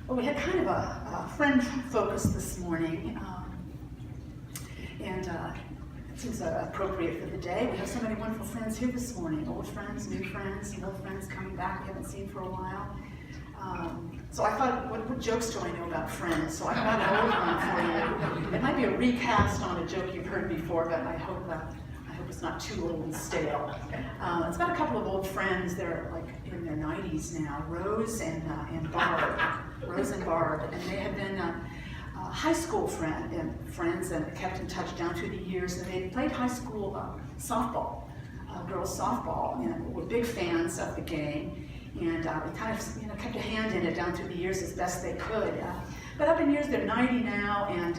Well, we had kind of a friend focus this morning, and it seems appropriate for the day. We have so many wonderful friends here this morning, old friends, new friends, some old friends coming back we haven't seen for a while. So I thought, what jokes do I know about friends? So I got an old one for you. It might be a recast on a joke you've heard before, but I hope it's not too old and stale. It's about a couple of old friends. They're like in their 90s now, Rose and Barb. Rose and Barb, and they had been high school friends and kept in touch down through the years. And they played high school softball, girls softball, and were big fans of the game. And we kind of kept a hand in it down through the years as best they could. But up in years, they're 90 now, and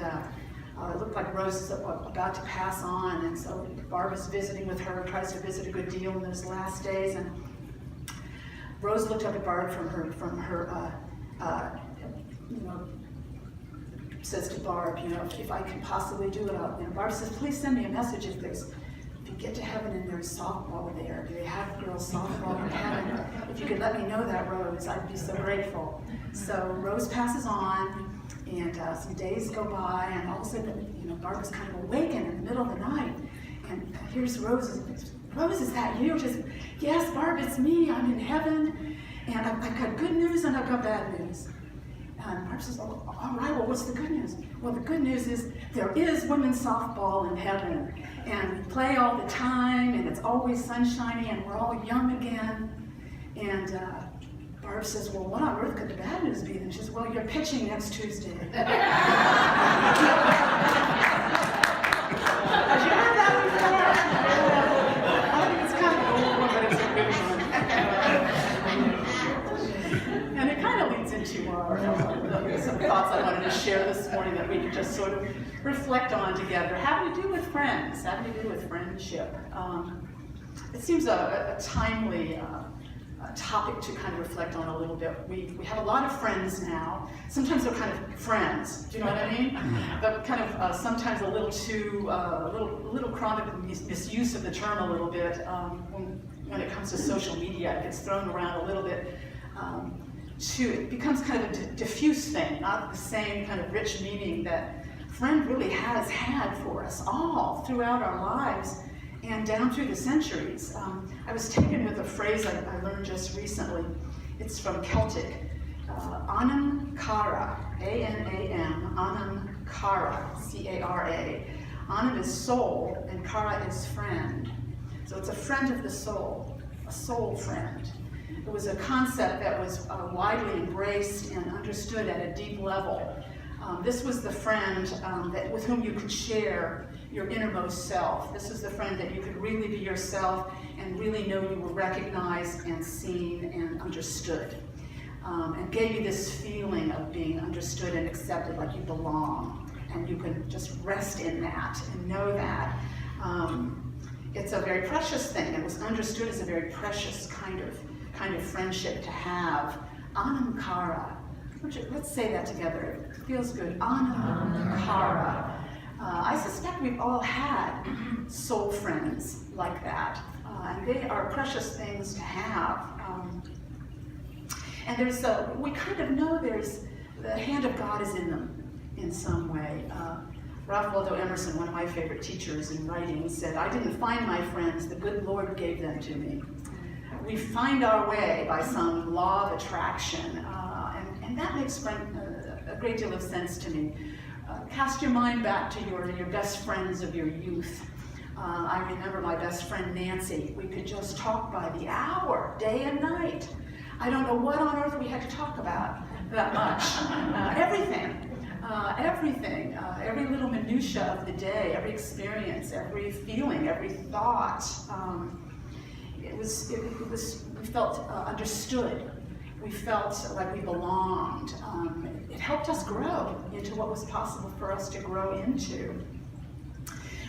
it looked like Rose is about to pass on, and so Barb is visiting with her, tries to visit a good deal in those last days. And Rose looked up at Barb from her says to Barb, if I can possibly do it, Barb says, please send me a message if you get to heaven and there's softball there. Do they have girls softball in heaven? If you could let me know that, Rose, I'd be so grateful. So Rose passes on, and some days go by, and all of a sudden, Barb is kind of awakened in the middle of the night, and here's Rose. Rose, is that you? Just, yes, Barb, it's me. I'm in heaven, and I've got good news and I've got bad news. And Barb says, oh, all right, well, what's the good news? Well, the good news is there is women's softball in heaven, and we play all the time, and it's always sunshiny, and we're all young again. And Barb says, well, what on earth could the bad news be? And she says, well, you're pitching next Tuesday. Have you heard that before? I think it's kind of an old one, but it's a good one. And it kind of leads into some thoughts I wanted to share this morning that we could just sort of reflect on together. How do you do with friends? How do you do with friendship? It seems a timely topic to kind of reflect on a little bit. We have a lot of friends now. Sometimes they're kind of friends. Do you know what I mean? But kind of sometimes a little chronic misuse of the term a little bit. When it comes to social media, it gets thrown around a little bit. It becomes kind of a diffuse thing, not the same kind of rich meaning that friend really has had for us all throughout our lives and down through the centuries. I was taken with a phrase I learned just recently. It's from Celtic, Anam Cara, A-N-A-M, Anam Cara, C-A-R-A. Anam is soul, and Cara is friend. So it's a friend of the soul, a soul friend. It was a concept that was widely embraced and understood at a deep level. This was the friend with whom you could share your innermost self. This is the friend that you could really be yourself and really know you were recognized and seen and understood. And gave you this feeling of being understood and accepted, like you belong. And you could just rest in that and know that. It's a very precious thing. It was understood as a very precious kind of friendship to have. Anam Cara. Let's say that together. It feels good. Anam Cara. I suspect we've all had soul friends like that. And they are precious things to have. And we kind of know the hand of God is in them in some way. Ralph Waldo Emerson, one of my favorite teachers in writing, said, I didn't find my friends, the good Lord gave them to me. We find our way by some law of attraction, and that makes a great deal of sense to me. Cast your mind back to your best friends of your youth. I remember my best friend Nancy. We could just talk by the hour, day and night. I don't know what on earth we had to talk about that much. Everything, every little minutia of the day, every experience, every feeling, every thought. We felt understood. We felt like we belonged. It helped us grow into what was possible for us to grow into.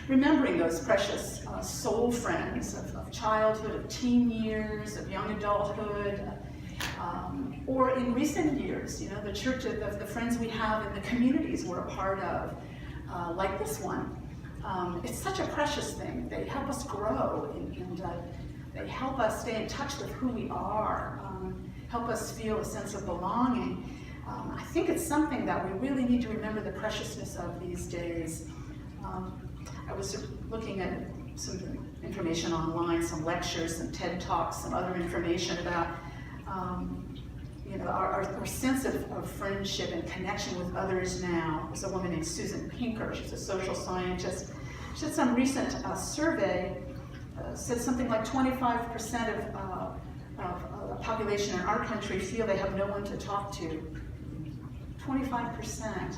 Remembering those precious soul friends of childhood, of teen years, of young adulthood, or in recent years, the church, the friends we have in the communities we're a part of, like this one. It's such a precious thing. They help us grow, and they help us stay in touch with who we are, help us feel a sense of belonging. I think it's something that we really need to remember the preciousness of these days. I was looking at some information online, some lectures, some TED Talks, some other information about our sense of friendship and connection with others now. There's a woman named Susan Pinker, she's a social scientist. She did some recent survey, said something like 25% of the population in our country feel they have no one to talk to. 25%.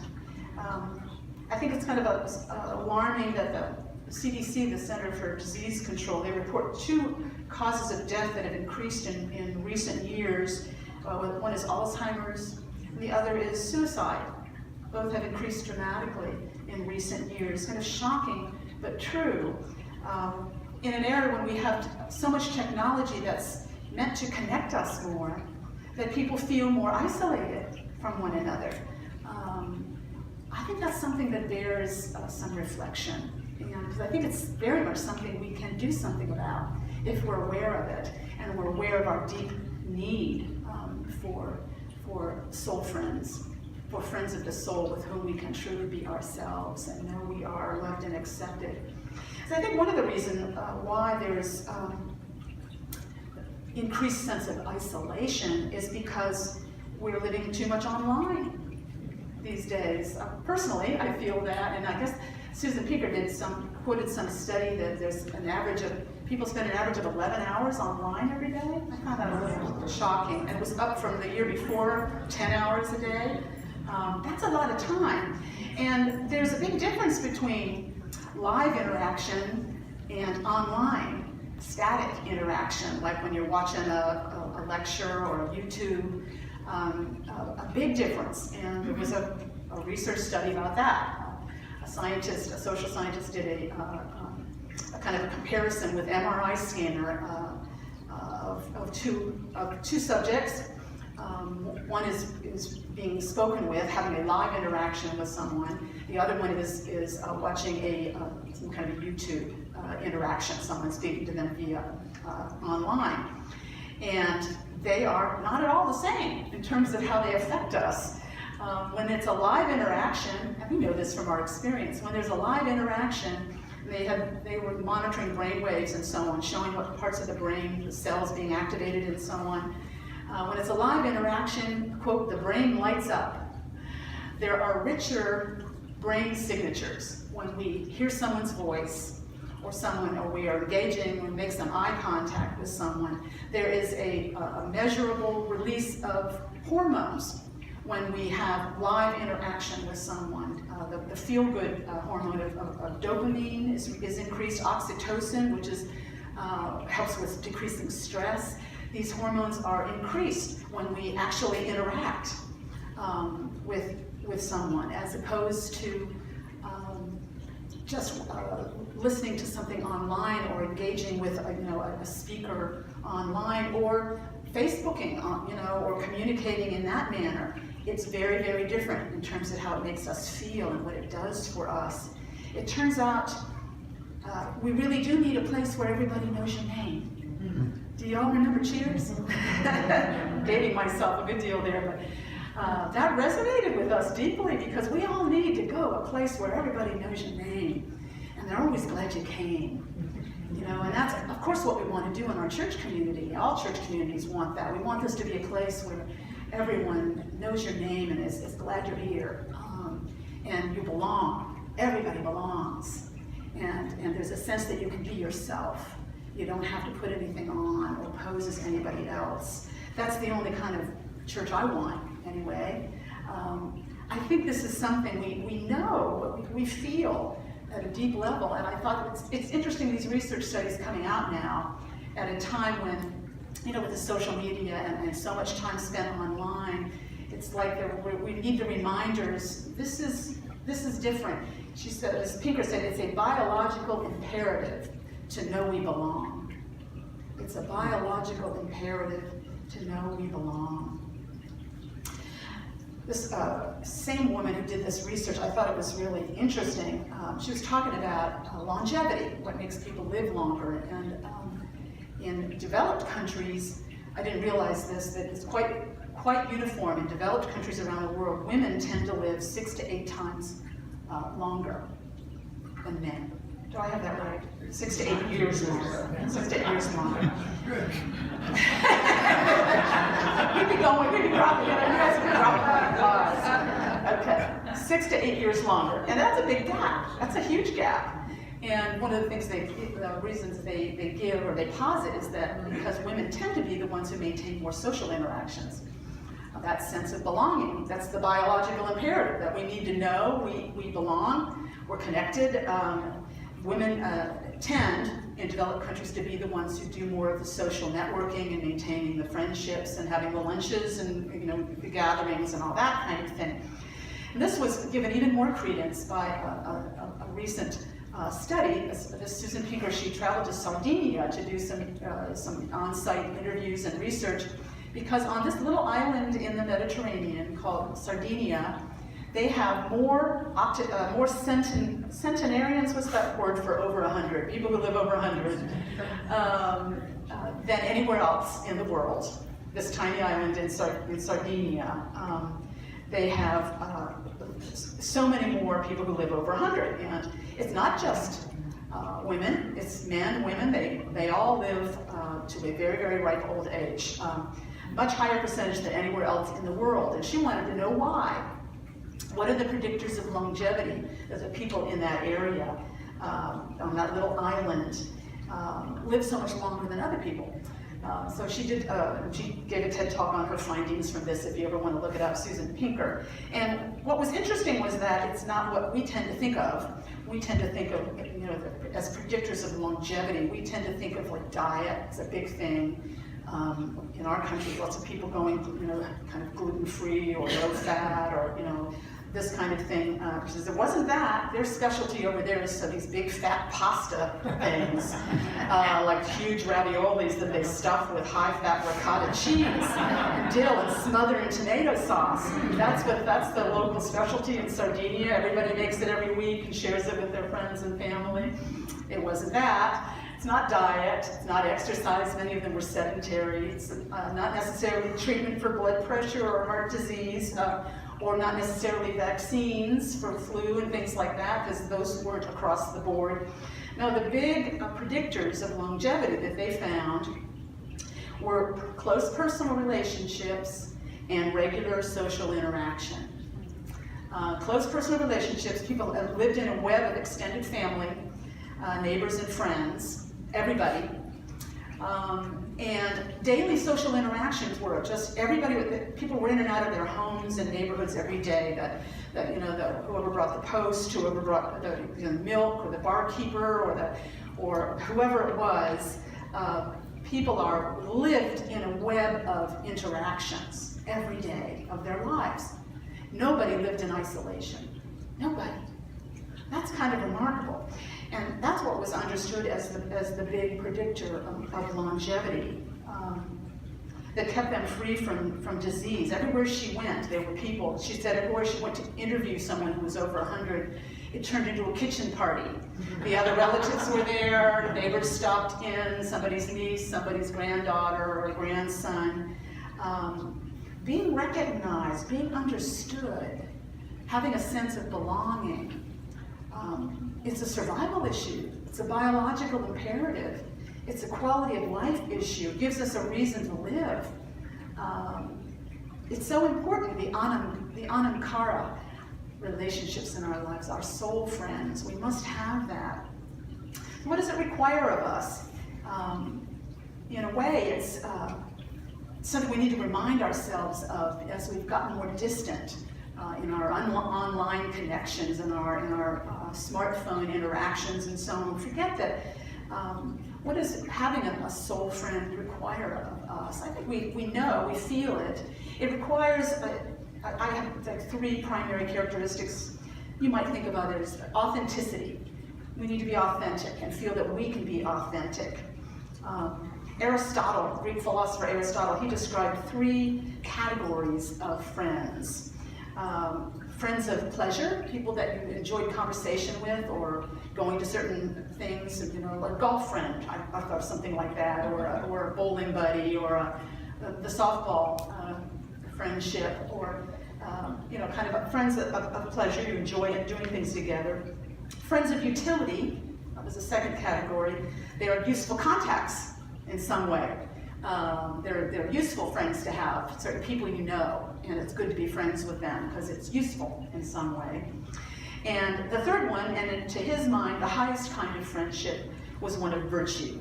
I think it's kind of alarming that the CDC, the Center for Disease Control, they report 2 causes of death that have increased in recent years. One is Alzheimer's, and the other is suicide. Both have increased dramatically in recent years. Kind of shocking, but true. In an era when we have so much technology that's meant to connect us more, that people feel more isolated from one another. I think that's something that bears some reflection. And I think it's very much something we can do something about if we're aware of it, and we're aware of our deep need for soul friends, for friends of the soul with whom we can truly be ourselves and know we are loved and accepted. So I think one of the reasons why there's increased sense of isolation is because we're living too much online these days. Personally, I feel that, and I guess Susan Pinker quoted some study that there's an average of, people spend an average of 11 hours online every day. I found that really shocking, and it was up from the year before, 10 hours a day. That's a lot of time, and there's a big difference between live interaction and online static interaction, like when you're watching a lecture or a YouTube. A big difference, and there was a research study about that. A social scientist, did a kind of comparison with MRI scanner of two subjects. One is being spoken with, having a live interaction with someone. The other one is watching some kind of YouTube interaction, someone speaking to them via online. And they are not at all the same in terms of how they affect us. When it's a live interaction, and we know this from our experience, when there's a live interaction, they were monitoring brain waves and so on, showing what parts of the brain, the cells being activated and so on. When it's a live interaction, quote, the brain lights up. There are richer brain signatures when we hear someone's voice, or we are engaging or make some eye contact with someone. There is a measurable release of hormones when we have live interaction with someone. The feel-good hormone of dopamine is increased. Oxytocin, which helps with decreasing stress. These hormones are increased when we actually interact with someone, as opposed to just listening to something online or engaging with a speaker online, or Facebooking, or communicating in that manner. It's very, very different in terms of how it makes us feel and what it does for us. It turns out we really do need a place where everybody knows your name. Do you all remember Cheers? Dating myself a good deal there, but that resonated with us deeply, because we all need to go a place where everybody knows your name, and they're always glad you came. And that's, of course, what we want to do in our church community. All church communities want that. We want this to be a place where everyone knows your name and is glad you're here, and you belong. Everybody belongs, and there's a sense that you can be yourself. You don't have to put anything on or pose as anybody else. That's the only kind of church I want, anyway. I think this is something we know, we feel at a deep level, and I thought it's interesting, these research studies coming out now at a time when, with the social media and so much time spent online, it's like we need the reminders. This is different. She said, as Pinker said, it's a biological imperative to know we belong. It's a biological imperative to know we belong. This same woman who did this research, I thought it was really interesting. She was talking about longevity, what makes people live longer. And in developed countries, I didn't realize this, that it's quite quite uniform in developed countries around the world. Women tend to live 6 to 8 times longer than men. Do I have that right? 6 to 8 years longer. 6 to 8 years longer. We'd be going, we'd be dropping it. You guys would be dropping like flies. Okay, 6 to 8 years longer. And that's a big gap. That's a huge gap. And one of the things the reasons they give or they posit is that because women tend to be the ones who maintain more social interactions. That sense of belonging, that's the biological imperative that we need to know we belong, we're connected. Women tend in developed countries to be the ones who do more of the social networking and maintaining the friendships and having the lunches and the gatherings and all that kind of thing. And this was given even more credence by a recent study. This Susan Pinker, she traveled to Sardinia to do some on-site interviews and research, because on this little island in the Mediterranean called Sardinia, they have more centenarians, what's that word for over 100, people who live over 100, than anywhere else in the world. This tiny island in Sardinia, they have so many more people who live over 100. And it's not just women, it's men, women, they all live to a very, very ripe old age. Much higher percentage than anywhere else in the world. And she wanted to know why. What are the predictors of longevity that the people in that area, on that little island, live so much longer than other people? So she gave a TED Talk on her findings from this, if you ever want to look it up, Susan Pinker. And what was interesting was that it's not what we tend to think of. We tend to think of, as predictors of longevity, we tend to think of like diet, it's a big thing. In our country, lots of people going, kind of gluten-free or low-fat or, this kind of thing. Because it wasn't that. Their specialty over there is these big fat pasta things, like huge raviolis that they stuff with high-fat ricotta cheese and dill and smother in tomato sauce. That's the local specialty in Sardinia. Everybody makes it every week and shares it with their friends and family. It wasn't that. It's not diet, it's not exercise, many of them were sedentary, it's not necessarily treatment for blood pressure or heart disease, or not necessarily vaccines for flu and things like that, because those weren't across the board. No, the big predictors of longevity that they found were close personal relationships and regular social interaction. Close personal relationships, people have lived in a web of extended family, neighbors and friends, everybody. And daily social interactions were just people were in and out of their homes and neighborhoods every day. Whoever brought the post, whoever brought the milk, or the barkeeper, or whoever it was, people lived in a web of interactions every day of their lives. Nobody lived in isolation. Nobody. That's kind of remarkable. And that's what was understood as the big predictor of longevity, that kept them free from disease. Everywhere she went, there were people. She said everywhere she went to interview someone who was over 100, it turned into a kitchen party. The other relatives were there, neighbors stopped in, somebody's niece, somebody's granddaughter or grandson. Being recognized, being understood, having a sense of belonging. It's a survival issue. It's a biological imperative. It's a quality of life issue. It gives us a reason to live. It's so important, the anam-cara relationships in our lives, our soul friends. We must have that. What does it require of us? In a way, it's something we need to remind ourselves of as we've gotten more distant in our online connections and our smartphone interactions and so on. Forget that. What does having a soul friend require of us? I think we know, we feel it. It requires, I have like 3 primary characteristics. You might think about it as authenticity. We need to be authentic and feel that we can be authentic. Aristotle, Greek philosopher Aristotle, he described 3 categories of friends. Friends of pleasure, people that you enjoyed conversation with or going to certain things, a golf friend, I thought something like that, or a bowling buddy, or the softball friendship, or kind of friends of pleasure. You enjoy doing things together. Friends of utility, that was the second category. They are useful contacts in some way. They're useful friends to have, certain people you know, and it's good to be friends with them because it's useful in some way. And the third one, and to his mind, the highest kind of friendship was one of virtue,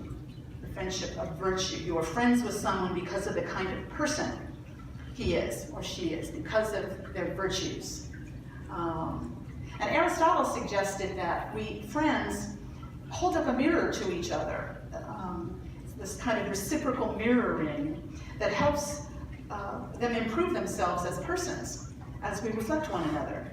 the friendship of virtue. You are friends with someone because of the kind of person he is or she is, because of their virtues. And Aristotle suggested that we friends hold up a mirror to each other. This kind of reciprocal mirroring that helps them improve themselves as persons as we reflect one another.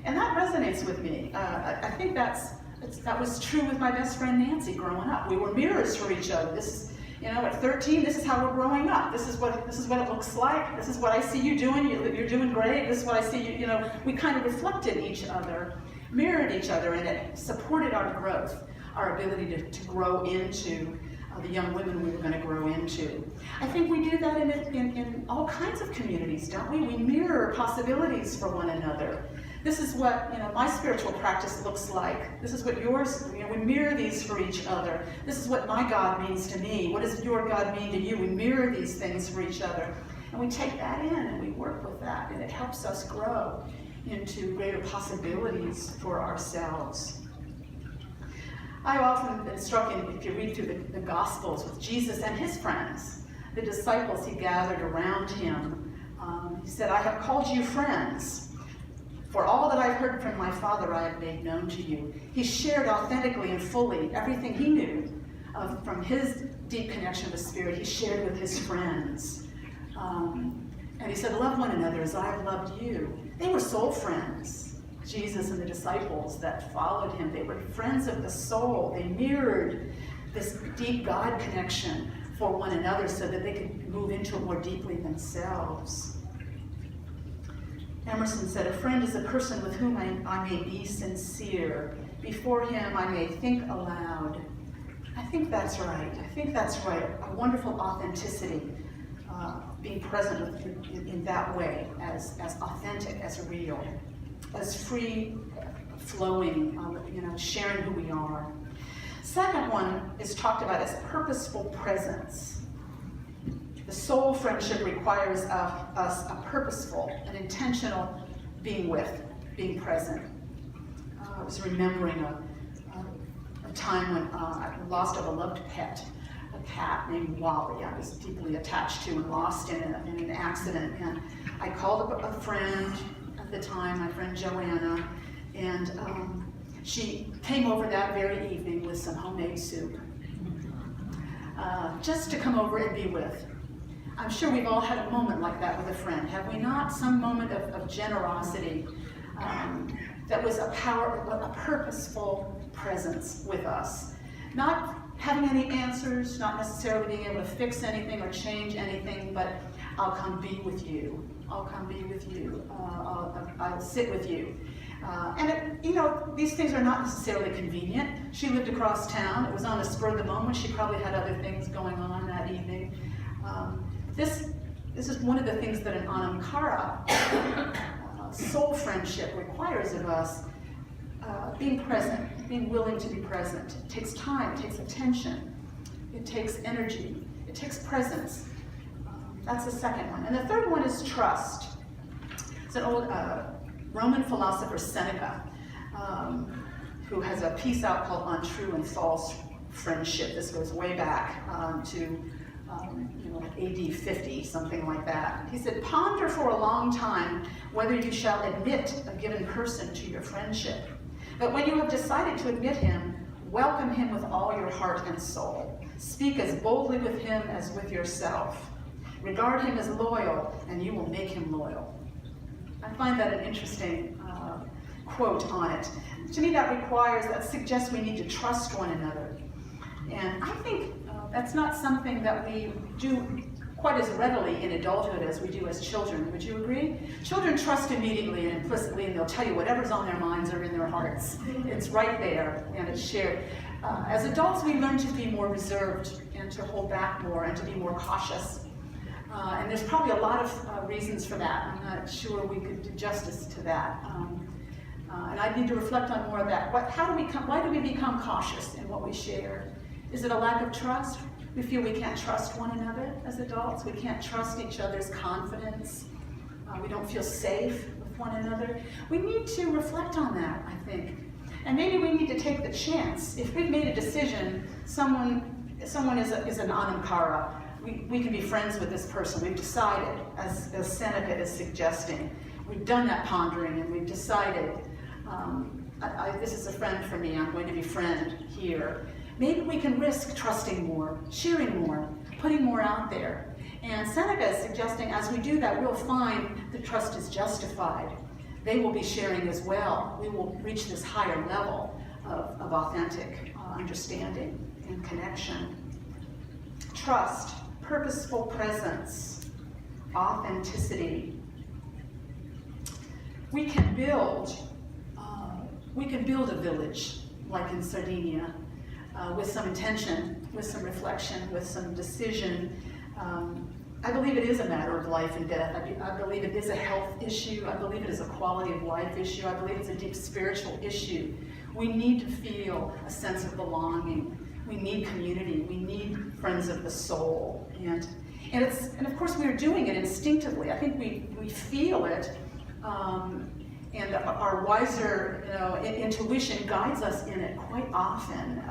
And that resonates with me. I think that was true with my best friend Nancy growing up. We were mirrors for each other. This is, at 13, this is how we're growing up. This is what it looks like. This is what I see you doing. You're doing great. This is what I see you. We kind of reflected each other, mirrored each other, and it supported our growth, our ability to grow into the young women we were going to grow into. I think we do that in all kinds of communities, don't we? We mirror possibilities for one another. This is what my spiritual practice looks like. This is what yours, we mirror these for each other. This is what my God means to me. What does your God mean to you? We mirror these things for each other. And we take that in and we work with that, and it helps us grow into greater possibilities for ourselves. I've often been struck, if you read through the Gospels, with Jesus and his friends, the disciples he gathered around him. He said, I have called you friends. For all that I've heard from my Father, I have made known to you. He shared authentically and fully everything he knew from his deep connection with Spirit. He shared with his friends. And he said, love one another as I have loved you. They were soul friends. Jesus and the disciples that followed him, they were friends of the soul. They mirrored this deep God connection for one another so that they could move into it more deeply themselves. Emerson said, a friend is a person with whom I may be sincere. Before him I may think aloud. I think that's right. A wonderful authenticity, being present in that way, as authentic, as real, as free flowing, sharing who we are. Second one is talked about as purposeful presence. The soul friendship requires us a purposeful, an intentional being present. I was remembering a time when I lost a beloved pet, a cat named Wally. I was deeply attached to and lost in an accident. And I called up a friend at the time, my friend Joanna, and she came over that very evening with some homemade soup, just to come over and be with. I'm sure we've all had a moment like that with a friend, have we not? Some moment of generosity that was a purposeful presence with us. Not having any answers, not necessarily being able to fix anything or change anything, but I'll come be with you. I'll come be with you. I'll sit with you. These things are not necessarily convenient. She lived across town. It was on the spur of the moment. She probably had other things going on that evening. This is one of the things that an anamkara, soul friendship, requires of us. Being present, being willing to be present. It takes time, it takes attention, it takes energy, it takes presence. That's the second one. And the third one is trust. It's an old Roman philosopher, Seneca, who has a piece out called On True and False Friendship. This goes way back to AD 50, something like that. He said, ponder for a long time whether you shall admit a given person to your friendship. But when you have decided to admit him, welcome him with all your heart and soul. Speak as boldly with him as with yourself. Regard him as loyal, and you will make him loyal. I find that an interesting quote on it. To me, that suggests we need to trust one another. And I think that's not something that we do quite as readily in adulthood as we do as children. Would you agree? Children trust immediately and implicitly, and they'll tell you whatever's on their minds or in their hearts. It's right there, and it's shared. As adults, we learn to be more reserved and to hold back more and to be more cautious. And there's probably a lot of reasons for that. I'm not sure we could do justice to that. And I need to reflect on more of that. Why do we become cautious in what we share? Is it a lack of trust? We feel we can't trust one another as adults. We can't trust each other's confidence. We don't feel safe with one another. We need to reflect on that, I think. And maybe we need to take the chance. If we've made a decision, someone is an anamkara, we can be friends with this person. We've decided, as Seneca is suggesting. We've done that pondering and we've decided, this is a friend for me, I'm going to befriend here. Maybe we can risk trusting more, sharing more, putting more out there. And Seneca is suggesting as we do that, we'll find the trust is justified. They will be sharing as well. We will reach this higher level of authentic understanding and connection. Trust, purposeful presence, authenticity. We can build a village like in Sardinia with some intention, with some reflection, with some decision. I believe it is a matter of life and death. I believe it is a health issue. I believe it is a quality of life issue. I believe it's a deep spiritual issue. We need to feel a sense of belonging. We need community. We need friends of the soul. And of course we're doing it instinctively. I think we feel it, and our wiser intuition guides us in it quite often.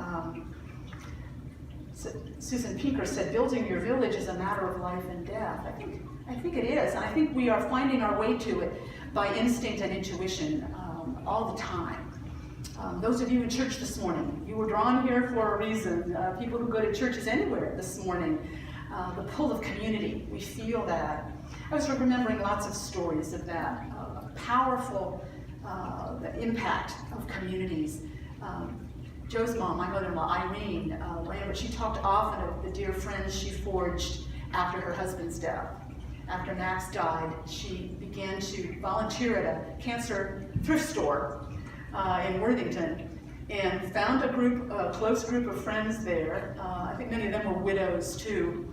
Susan Pinker said, building your village is a matter of life and death. I think it is. And I think we are finding our way to it by instinct and intuition all the time. Those of you in church this morning, you were drawn here for a reason. People who go to churches anywhere this morning, the pull of community, we feel that. I was remembering lots of stories of that, powerful the impact of communities. Joe's mom, my mother-in-law, Irene Lambert, she talked often of the dear friends she forged after her husband's death. After Max died, she began to volunteer at a cancer thrift store in Worthington and found a close group of friends there. I think many of them were widows too.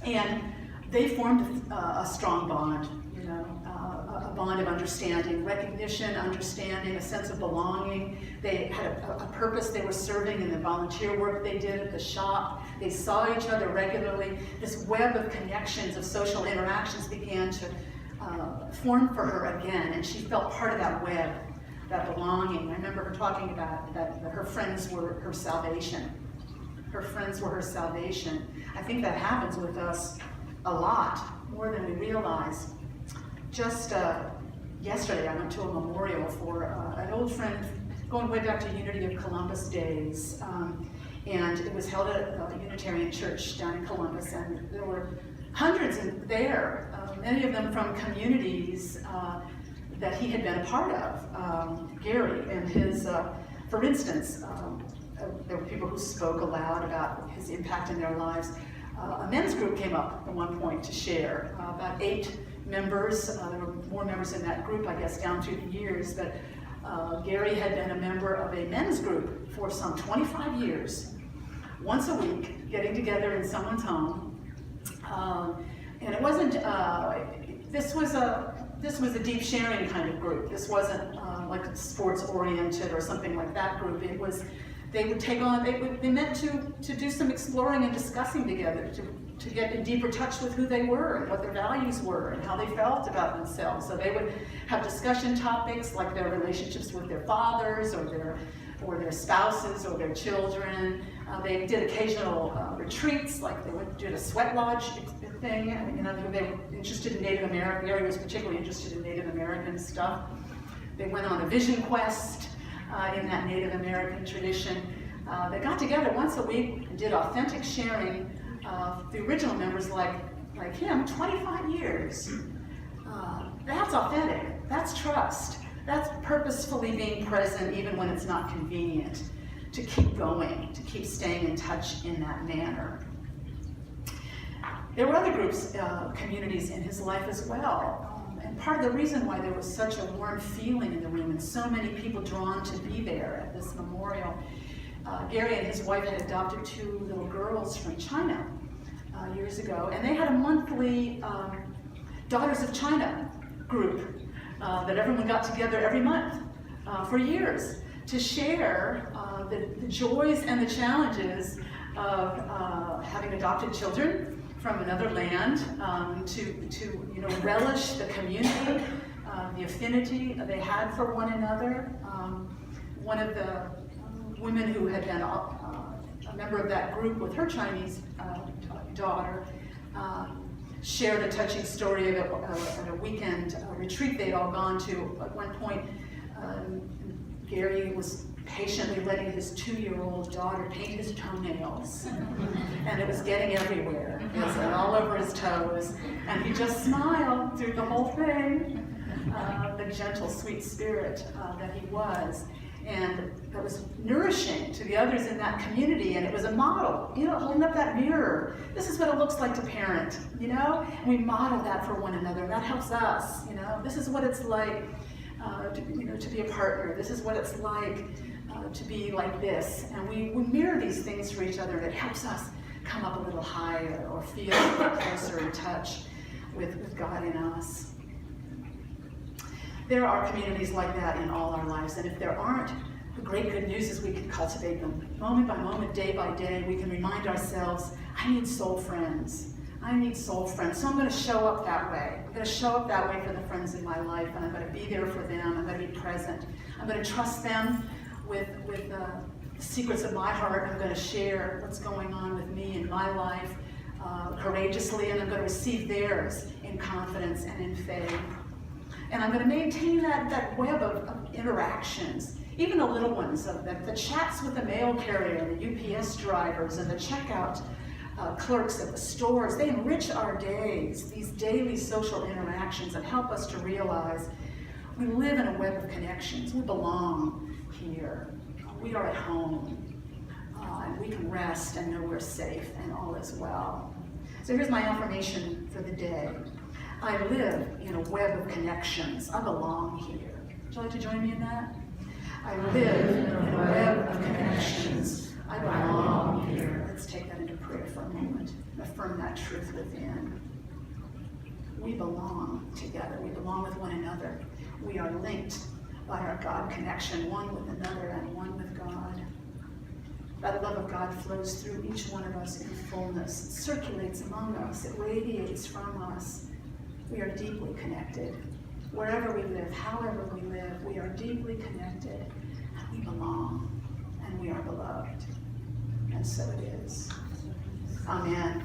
And they formed a strong bond, a bond of understanding, recognition, understanding, a sense of belonging. They had a purpose they were serving in the volunteer work they did at the shop. They saw each other regularly. This web of connections, of social interactions began to form for her again, and she felt part of that web, that belonging. I remember her talking about that her friends were her salvation. Her friends were her salvation. I think that happens with us a lot, more than we realize. Just yesterday, I went to a memorial for an old friend going way back to Unity of Columbus days. And it was held at a Unitarian church down in Columbus, and there were hundreds there, many of them from communities that he had been a part of. Gary and his, for instance, there were people who spoke aloud about his impact in their lives. A men's group came up at one point to share, about 8 members. There were more members in that group, I guess, down through the years, but Gary had been a member of a men's group for some 25 years, once a week, getting together in someone's home. And it wasn't, this was a deep sharing kind of group. This wasn't like sports oriented or something like that group. It was, they would take on, they meant to do some exploring and discussing together, to get in deeper touch with who they were and what their values were and how they felt about themselves. So they would have discussion topics like their relationships with their fathers or their spouses or their children. They did occasional retreats, like they would do a sweat lodge thing. They were interested in Native American. Gary was particularly interested in Native American stuff. They went on a vision quest in that Native American tradition. They got together once a week and did authentic sharing. The original members, like him, 25 years. That's authentic. That's trust. That's purposefully being present even when it's not convenient. To keep going, to keep staying in touch in that manner. There were other groups, communities in his life as well. And part of the reason why there was such a warm feeling in the room and so many people drawn to be there at this memorial, Gary and his wife had adopted 2 little girls from China. years ago, and they had a monthly Daughters of China group that everyone got together every month for years to share the joys and the challenges of having adopted children from another land, to relish the community, the affinity they had for one another. One of the women who had been a member of that group with her Chinese daughter shared a touching story of a weekend retreat they'd all gone to. At one point, Gary was patiently letting his 2-year-old daughter paint his toenails, and it was getting everywhere. It was all over his toes, and he just smiled through the whole thing. The gentle, sweet spirit that he was. And that was nourishing to the others in that community, and it was a model, holding up that mirror. This is what it looks like to parent, and we model that for one another, and that helps us, This is what it's like to be a partner. This is what it's like to be like this, and we mirror these things for each other, and it helps us come up a little higher or feel closer in touch with God in us. There are communities like that in all our lives, and if there aren't, the great good news is we can cultivate them. Moment by moment, day by day, we can remind ourselves, I need soul friends. I need soul friends, so I'm going to show up that way. I'm going to show up that way for the friends in my life, and I'm going to be there for them. I'm going to be present. I'm going to trust them with the secrets of my heart. I'm going to share what's going on with me in my life courageously, and I'm going to receive theirs in confidence and in faith. And I'm going to maintain that web of interactions, even the little ones, the chats with the mail carrier, the UPS drivers, and the checkout clerks at the stores. They enrich our days, these daily social interactions, and help us to realize we live in a web of connections. We belong here. We are at home. And we can rest and know we're safe and all is well. So here's my affirmation for the day. I live in a web of connections. I belong here. Would you like to join me in that? I live in a web of connections. I belong here. Let's take that into prayer for a moment and affirm that truth within. We belong together. We belong with one another. We are linked by our God connection, one with another and one with God. That love of God flows through each one of us in fullness. It circulates among us. It radiates from us. We are deeply connected. Wherever we live, however we live, we are deeply connected, and we belong, and we are beloved. And so it is. Amen.